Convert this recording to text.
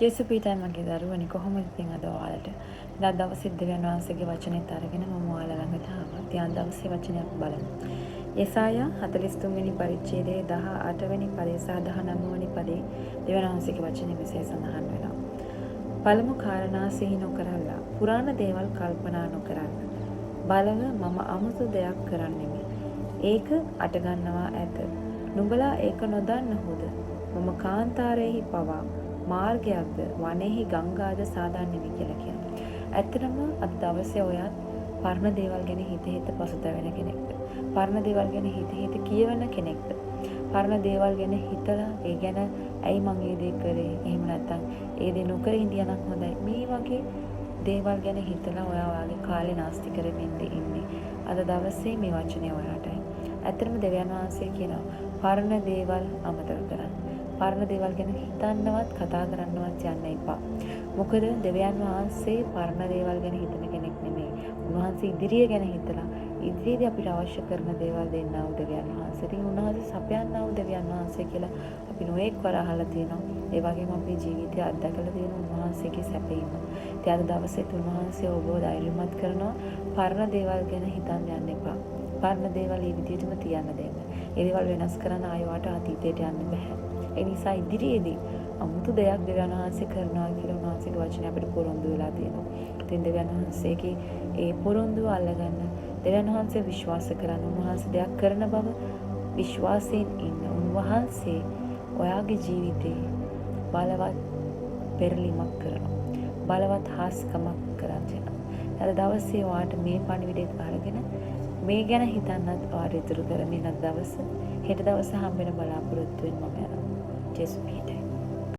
ජේසුපීටයි මගේ දරුවනි කොහොමද ඉතින් අද ඔයාලට දා දවසේ දෙවියන් වහන්සේගේ වචනේත් අරගෙන මම ඔයාලා ළඟට ආවා. ඉතින් අද දවසේ වචනයක් බලමු. යෙසායා 43 වෙනි පරිච්ඡේදයේ 18 වෙනි පදය සහ 19 වෙනි පදයේ දෙවියන් වහන්සේගේ වචනේ මෙසේ සඳහන් වෙනවා. පළමු කාරණා සිහි නොකරලා පුරාණ දේවල් කල්පනා නොකරන්න. බලව මම අමුතු දෙයක් කරන්නෙමි. ඒක අට ගන්නවා ඇත. නුඹලා ඒක නොදන්නහොද? මම කාන්තාරයේහි පවා මාර්ගයක්ද වනයේහි ගංගාද සාදන්නෙමි කියලා කියනවා. ඇත්තටම අද දවසේ ඔයත් පරණ දේවල් ගැන හිත පසුතැවෙන කෙනෙක්ද? පරණ දේවල් ගැන හිත කියවන කෙනෙක්ද? පරණ දේවල් ගැන හිතලා ඒ ගැන ඇයි මං ඒ දේ කරේ? එහෙම නැත්නම් ඒ දේ නොකර ඉඳියනම් හොඳයි. මේ වගේ දේවල් ගැන හිතලා ඔයා ඔයාගේ කාලේ නාස්ති කරමින් ඉන්නේ. අද දවසේ මේ වචනේ ඔයාටයි. ඇත්තටම දෙවියන් වහන්සේ කියනවා පරණ දේවල් අමතක කරන්න. පරණ දේවල් ගැන හිතන්නවත් කතා කරන්නවත් යන්න එපා. මොකද දෙවියන් වහන්සේ පරණ දේවල් ගැන හිතන කෙනෙක් නෙමෙයි. උන්වහන්සේ ඉදිරිය ගැන හිතලා ඉදිරියේදී අපිට අවශ්‍ය කරන දේවල් දෙන්නා වූ දෙවියන් වහන්සේ. ඉතින් උන්වහන්සේ සපයන්නා වූ දෙවියන් වහන්සේ කියලා අපි නොඑක් වර අහලා තියෙනවා. ඒ වගේම අපේ ජීවිතය අත්දැකලා තියෙන උන්වහන්සේගේ සැපීම. ඉතින් අද දවසේ උන්වහන්සේ ඔබව ධෛර්යමත් කරනවා පරණ දේවල් ගැන හිතන්න යන්න එපා. පරණ දේවල් මේ විදිහටම තියන්න දෙන්න. ඒ දේවල් වෙනස් කරන්න ආයෙත් අතීතයට යන්න බෑ. ඒ නිසා ඉදිරියේදී අමුතු දෙයක් දෙවියන් වහන්සේ කරනවා කියලා උන්වහන්සේගේ වචනේ අපිට පොරොන්දු වෙලා තියෙනවා. ඉතින් දෙවියන් වහන්සේගේ ඒ පොරොන්දුව අල්ලගන්න දෙවියන් වහන්සේ විශ්වාස කරන්න උන්වහන්සේ දෙයක් කරන බව විශ්වාසයෙන් ඉන්න උන්වහන්සේ ඔයාගේ ජීවිතේ බලවත් පෙරලීමක් කරනවා. බලවත් හාස්කමක් කරනවා. අද දවසේ ඔයාට මේ පණිවිඩයත් අරගෙන මේ ගැන හිතන්නත් ඔයාට ඉතුරු කරමින් අද දවස හෙට දවස හම්බෙන බලාපොරොත්තු වෙන්න මම යනවා. ජේසුස් පිහිටයි.